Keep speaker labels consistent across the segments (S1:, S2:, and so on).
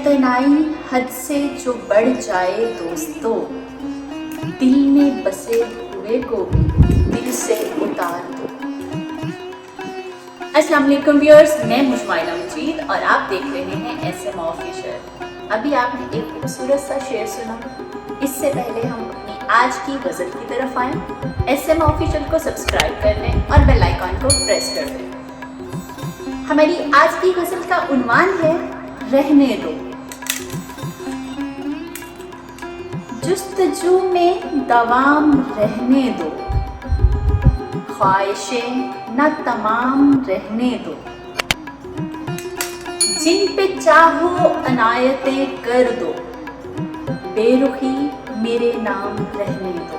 S1: तनाई हद से जो बढ़ जाए दोस्तों, दिल में बसे हुए को भी दिल से उतार दो। अस्सलाम वालेकुम व्यूअर्स, मैं मुजमाइला मजीद और आप देख रहे हैं SM ऑफिशियल। अभी आपने एक खूबसूरत सा शेर सुना। इससे पहले हम अपनी आज की गज़ल की तरफ आए। SM ऑफिशियल को सब्सक्राइब कर लें और बेल आइकॉन को प्रेस कर दें। हमारी आज की गज़ल का उन्वान है रहने दो। जुस्तजू में दवाम रहने दो, ख्वाहिशें न तमाम रहने दो। जिन पे चाहो अनायतें कर दो, बेरुखी मेरे नाम रहने दो।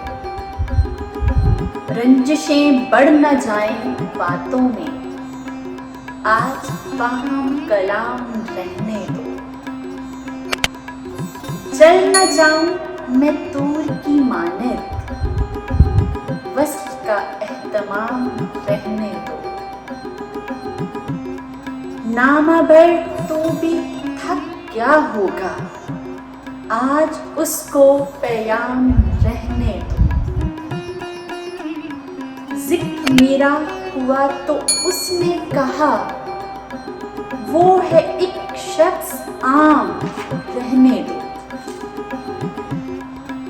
S1: रंजिशें बढ़ न जाएं बातों में, आज बाहम कलाम रहने दो। जल न जाऊं मैं तूर की मानद, वस्ल का एहतमाम रहने दो। नामाबर तो भी थक क्या होगा, आज उसको पैगाम रहने दो। जिक्र मेरा हुआ तो उसने कहा, वो है एक शख्स आम रहने दो।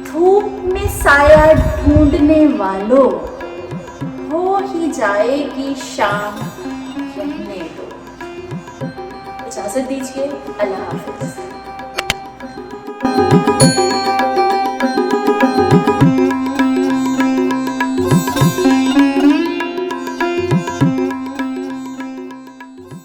S1: धूप में साया ढूंढने वालों, हो ही जाएगी शाम रहने दो। इजाज़त दीजिए, अल्लाह हाफ़िज़।